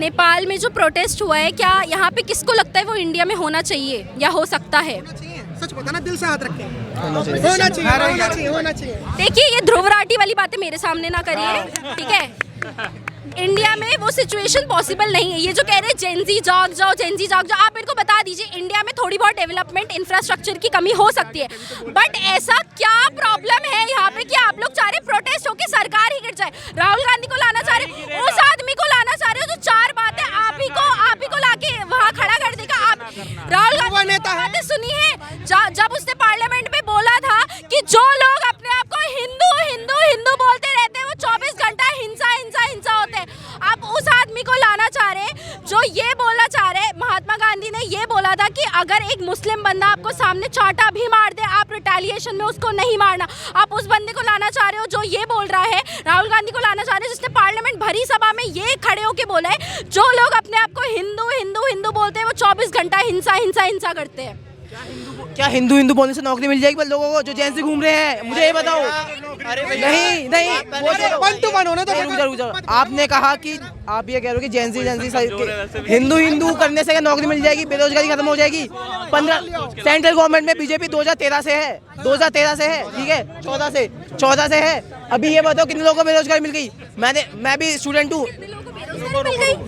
नेपाल में जो प्रोटेस्ट हुआ है, क्या यहाँ पे किसको लगता है वो इंडिया में होना चाहिए या हो सकता है? सच बताना, दिल से हाथ रख के। होना चाहिए, होना चाहिए, होना चाहिए। देखिए, ये ध्रुव राठी वाली बातें मेरे सामने ना करिए, ठीक है? इंडिया में वो सिचुएशन पॉसिबल नहीं है। ये जो कह रहे हैं जेंजी जाग जाओ, जेंजी जाग जाओ, आप मेरे को बता दीजिए, इंडिया में थोड़ी बहुत डेवलपमेंट इंफ्रास्ट्रक्चर की कमी हो सकती है, बट ऐसा क्या प्रॉब्लम है यहाँ पे कि आप लोग चाह रहे प्रोटेस्ट होके सरकार ही गिर जाए? राहुल गांधी को लाना चाह रहे, उस आदमी को लाना चाह रहे हो जो चार बातें आप ही को लाके वहाँ खड़ा कर देगा। आप राहुल गांधी की बातें सुनी है जब उसने पार्लियामेंट में बोला था कि जो लोग अपने आप को हिंदू हिंदू हिंदू बोलते रहते हैं वो 24 घंटा हिंसा हिंसा हिंसा होते हैं। आप उस आदमी को लाना चाह रहे हैं जो ये बोलना चाह रहे हैं। महात्मा गांधी ने ये बोला था कि अगर एक मुस्लिम बंदा आपको सामने चांटा भी मार दे, आप रिटेलिएशन में उसको नहीं मारना। आप उस बंदे को लाना चाह रहे हो जो ये बोल रहा है। राहुल गांधी को लाना चाह रहे हो जिसने पार्लियामेंट भरी सभा में ये खड़े होके बोला है जो लोग अपने आप को हिंदू हिंदू हिंदू बोलते हैं वो 24 घंटा हिंसा हिंसा हिंसा करते हैं। क्या हिंदू हिंदू बोलने से नौकरी मिल जाएगी लोगों को जो जेन से घूम रहे हैं? मुझे ये बताओ। नहीं नहीं, वन टू वन होना तो आपने कहा कि आप ये कह रहे हो कि जेंसी हिंदू हिंदू करने से नौकरी मिल जाएगी, बेरोजगारी खत्म हो जाएगी। 15 सेंट्रल गवर्नमेंट में बीजेपी 2013 से है, 2013 से है, ठीक है, 14 से है। अभी ये बताओ कितने लोगों को बेरोजगारी मिल गई? मैं भी स्टूडेंट हूँ,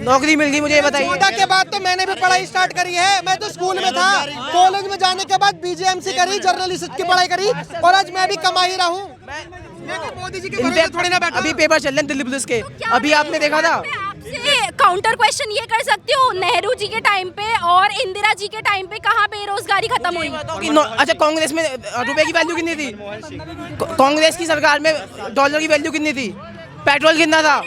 नौकरी मिल गई, मुझे ये बताइए। 14 के बाद तो मैंने भी पढ़ाई स्टार्ट करी है। मैं तो स्कूल में था, कॉलेज में जाने के बाद बीजेएमसी करी, जर्नलिस्ट की पढ़ाई करी और आज मैं भी कमा ही रहा हूँ। मोदी जी के भरोसे थोड़ी ना बैठा। अभी पेपर चल रहे हैं दिल्ली पुलिस के, अभी आपने देखा था। काउंटर क्वेश्चन ये कर सकती हूँ, नेहरू जी के टाइम पे और इंदिरा जी के टाइम पे कहाँ बेरोजगारी खत्म हुई? अच्छा, कांग्रेस में रुपए की वैल्यू कितनी थी? कांग्रेस की सरकार में डॉलर की वैल्यू कितनी थी? पेट्रोल कितना था?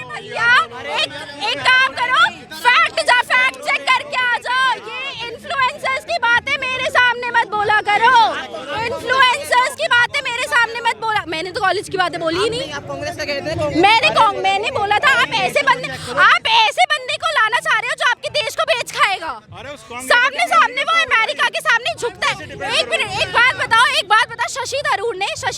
एक काम करो, फैक्ट चेक करके आ जाओ। ये इन्फ्लुएंसर्स की बातें मेरे सामने मत बोला करो। इन्फ्लुएंसर्स की बातें मेरे सामने मत बोला। मैंने तो कॉलेज की बातें बोली ही नहीं। आप कांग्रेस का कहते हैं। मैंने बोला था आप ऐसे बंदे को लाना चाह रहे हो जो आपके देश को बेच खाएगा। सामने वो अमेरिका के सामने झुकता है। एक मिनट, एक बात बताओ। शशि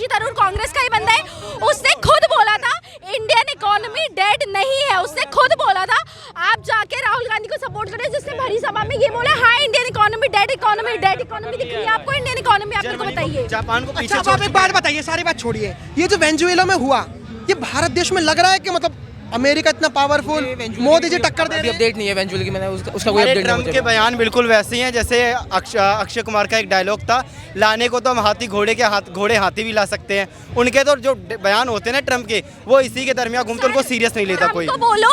थरूर कांग्रेस का ही बंदा है। उसने खुद बोला था इंडियन इकोनॉमी डेड नहीं है, उसने खुद बोला था। आप जाके राहुल गांधी को सपोर्ट करें जिसने भरी सभा में ये बोला, हाँ इंडियन इकोनॉमी डेड इकोनॉमी दिख रही है आपको? इंडियन इकोनॉमी आप मेरे को बताइए। जापान को पीछे अच्छा, आप एक बात बताइए, सारी बात छोड़िए। ये जो वेनेजुएला में हुआ, ये भारत देश में लग रहा है कि मतलब अमेरिका इतना पावरफुल, मोदी जी टक्कर दे रहे हैं। अपडेट नहीं है वेंचुअली की, मैंने उसका कोई अपडेट नहीं। ट्रम्प के बयान बिल्कुल वैसे ही हैं जैसे अक्षय कुमार का एक डायलॉग था, लाने को तो हम घोड़े हाथी भी ला सकते हैं। उनके तो जो बयान होते हैं ना ट्रम्प के, वो इसी के दरमियान घूमते, उनको सीरियस नहीं लेता कोई। तो बोलो,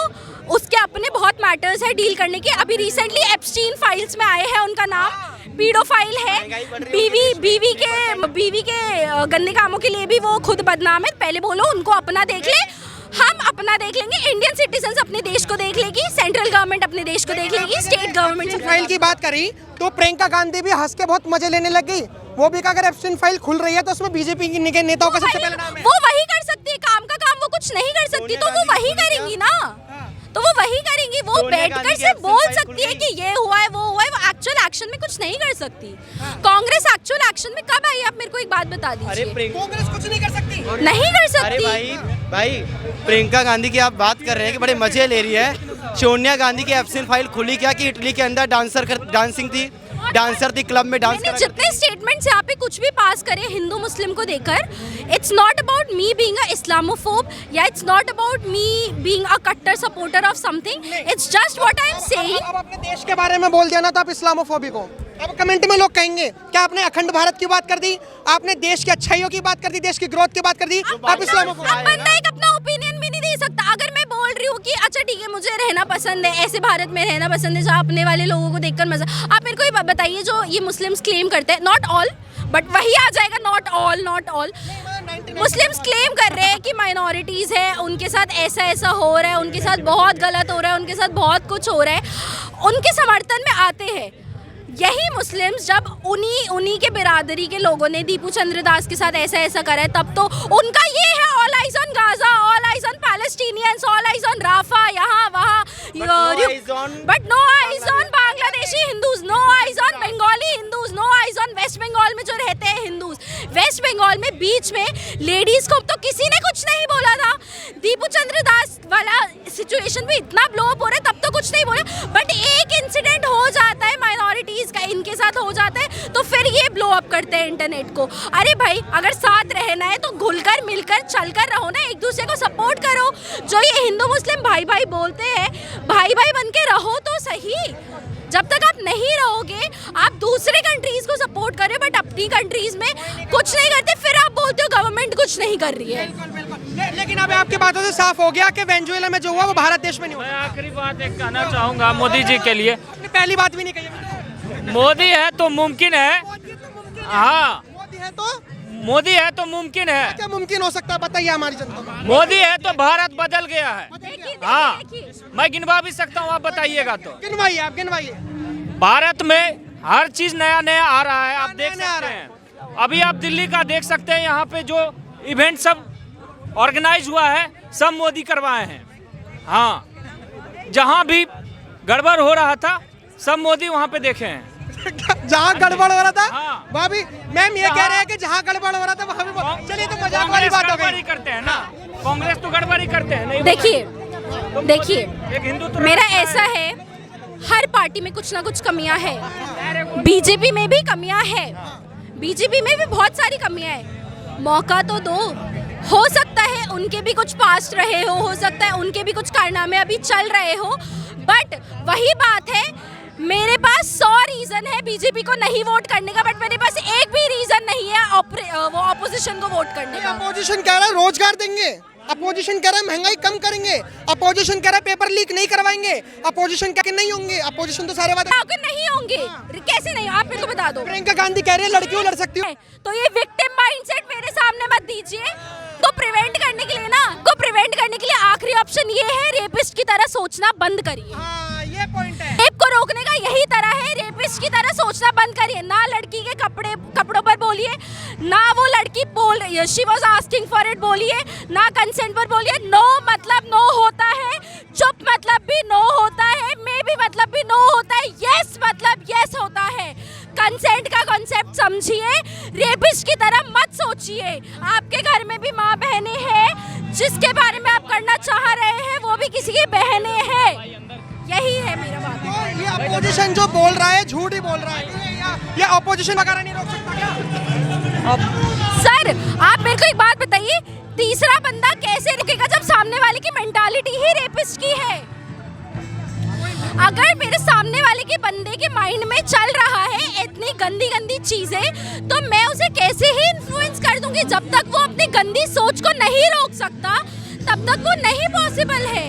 उसके अपने बहुत मैटर्स है डील करने के। अभी रिसेंटली एप्स्टीन फाइल्स में आए हैं, उनका नाम पीडोफाइल है। बीवी के गंदे कामों के लिए भी वो खुद बदनाम है। पहले बोलो उनको अपना देख ले, हम अपना देख लेंगे। इंडियन सिटीजन्स अपने देश को देख लेगी, सेंट्रल गवर्नमेंट अपने देश को देख लेगी, स्टेट गवर्नमेंट। फाइल की बात करी तो प्रियंका गांधी भी हंस के बहुत मजे लेने लग गई। वो भी अगर एप्स्टीन फाइल खुल रही है तो उसमें बीजेपी के नेताओं का सबसे पहले नाम है। वो वही कर सकती है, काम का काम वो कुछ नहीं कर सकती, तो वो वही करेंगी ना। तो वो वही करेंगी, वो बैठकर सिर्फ बोल सकती है कि ये हुआ है वो हुआ है, वो एक्चुअल एक्शन में कुछ नहीं कर सकती। कांग्रेस एक्चुअल एक्शन में कब आई? आप मेरे को एक बात बता दीजिए। कांग्रेस कुछ नहीं कर सकती, नहीं कर सकती। अरे भाई प्रियंका गांधी की आप बात कर रहे हैं कि बड़े मजे ले रही है। सोनिया गांधी की एप्स्टीन फाइल खुली क्या कि इटली के अंदर डांसर थी, क्लब में डांस कर। जितने स्टेटमेंट्स यहाँ पे कुछ भी पास करे हिंदू मुस्लिम को देकर, it's not about me being a Islamophobe या it's not about me being a कट्टर supporter of something, it's just what I am saying. अब अपने देश के बारे में बोल दिया ना तो आप इस्लामोफोबिक हो। अब कमेंट में लोग कहेंगे क्या आपने अखंड भारत की बात कर दी, आपने देश की अच्छाइयों की बात कर दी, देश की ग्रोथ की बात कर दी, आप इस्लामोफोबिक। अब बंदा एक अपना ओपिनियन भी नहीं दे सकता। अगर मैं बोल रही हूँ कि अच्छा ठीक है मुझे रहना पसंद है, ऐसे भारत में रहना पसंद है जहाँ अपने वाले लोगों को देखकर मजा। आप मेरे को ये बताइए, जो ये मुस्लिम्स क्लेम करते हैं, नॉट ऑल बट वही आ जाएगा, नॉट ऑल मुस्लिम्स क्लेम कर रहे हैं कि माइनॉरिटीज है, उनके साथ ऐसा हो रहा है, उनके साथ बहुत गलत हो रहा है, उनके साथ बहुत कुछ हो रहा है, उनके समर्थन में आते हैं। यही मुस्लिम्स जब उन्हीं के बिरादरी के लोगों ने दीपू चंद्र दास के साथ ऐसा करा है, तब तो उनका ये है all eyes on Gaza, all eyes on Palestinians, all eyes on Rafah, यहाँ वहाँ, but no eyes on Bangladesh. Bangladeshi Hindus, no eyes on Bengali Hindus, no eyes on West Bengal में जो रहते हैं हिंदूज। वेस्ट बंगाल में बीच में लेडीज को तो किसी ने कुछ नहीं बोला था। दीपू चंद्र दास वाला सिचुएशन भी इतना ब्लो अप हो रहा है तब तो कुछ नहीं बोला, बट एक इंसिडेंट हो जाता है माइनॉरिटीज का, इनके साथ हो जाता है तो फिर ये ब्लो अप करते हैं इंटरनेट को। अरे भाई अगर साथ रहना है तो घुलकर मिलकर चलकर रहो ना, एक दूसरे को सपोर्ट करो। जो ये हिंदू मुस्लिम भाई भाई बोलते हैं, भाई भाई बन के रहो तो सही। जब तक आप नहीं रहोगे, आप दूसरे कंट्रीज को सपोर्ट करें बट अपनी कंट्रीज में कुछ नहीं करते, फिर आप बोलते हो गवर्नमेंट कुछ नहीं कर रही है। लेकिन अब आपकी बातों से साफ हो गया कि वेनेजुएला में जो हुआ वो भारत देश में नहीं हुआ। मैं आखिरी बात एक कहना चाहूँगा मोदी जी के लिए। आपने पहली बात भी नहीं कही। मोदी है तो मुमकिन है, हाँ मोदी है तो मोदी है तो मुमकिन है। क्या मुमकिन हो सकता है बताइए हमारी जनता को। मोदी है तो भारत बदल गया है। देखिए, हाँ देखिए। मैं गिनवा भी सकता हूँ, आप बताइएगा तो। गिनवाइए, आप गिनवाइए। भारत में हर चीज नया नया आ रहा है, आप नया देख नया आ सकते रहा है। हैं। अभी आप दिल्ली का देख सकते हैं, यहाँ पे जो इवेंट सब ऑर्गेनाइज हुआ है सब मोदी करवाए हैं। हाँ, जहाँ भी गड़बड़ हो रहा था सब मोदी वहाँ पे देखे हैं। जहाँ गड़बड़ हो रहा था हाँ। वहाँ भी मैम ये कह रहे हैं कि जहाँ गड़बड़ हो रहा था वहाँ भी। चलिए तो मजाक वाली बात हो गड़बड़ी गई। करते हैं ना, कांग्रेस तो गड़बड़ी करते हैं। नहीं देखिए एक हिंदू तो मेरा ऐसा है, हर पार्टी में कुछ ना कुछ कमियां है। बीजेपी में भी कमियां है, बीजेपी में भी बहुत सारी कमियां है। मौका तो दो, हो सकता है उनके भी कुछ पास्ट रहे हो सकता है उनके भी कुछ कारनामे अभी चल रहे हो, बट वही बात है, मेरे पास 100 रीजन है बीजेपी को नहीं वोट करने का, बट मेरे पास एक भी रीजन नहीं है वो ऑपोजिशन को वोट करने का। अपोजिशन कह रहा है रोजगार देंगे, अपोजिशन कह रहा है महंगाई कम करेंगे, अपोजिशन कह रहा है पेपर लीक नहीं करवाएंगे, अपोजिशन कह के नहीं होंगे, अपोजिशन तो सारे वादे अगर नहीं होंगे कैसे नहीं, आप मेरे को बता दो। प्रियंका गांधी कह रही है लड़कियों लड़ सकती हूँ। तो ये विक्टिम माइंडसेट मेरे सामने मत दीजिए। को प्रिवेंट करने के लिए ना, को प्रिवेंट करने के लिए आखिरी ऑप्शन ये है, रेपिस्ट की तरह सोचना बंद करिए। हाँ, ये पॉइंट है। रेप को रोकने का यही तरह है, रेपिस्ट की तरह सोचना बंद करिए। ना लड़की के कपड़ों पर बोलिए, ना वो लड़की बोल रही है she was asking for it बोलिए, ना कंसेंट पर बोलिए। नो मतलब नो होता है, चुप मतलब भी नो होता है, मे भी मतलब भी नो होता है, यस मतलब यस होता है। कंसेंट का कॉन्सेप्ट समझिए, रेपिस्ट की तरह मत सोचिए। आपके घर में भी माँ बहनें हैं, जिसके बारे में आप करना चाह रहे हैं वो भी किसी की बहनें हैं। यही है मेरा बात। तो ये अपोजिशन जो बोल रहा है झूठ ही बोल रहा है, ये अपोजिशन वगैरह नहीं रोक सकता क्या? सर आप मेरे को एक बात बताइए, तीसरा बंदा कैसे रुकेगा जब सामने वाले की मेंटालिटी ही रेपिस्ट की है? अगर मेरे सामने वाले के बंदे के माइंड में चल रहा है इतनी गंदी गंदी चीजें, तो मैं उसे कैसे ही इन्फ्लुएंस कर दूंगी? जब तक वो अपनी गंदी सोच को नहीं रोक सकता तब तक वो नहीं पॉसिबल है।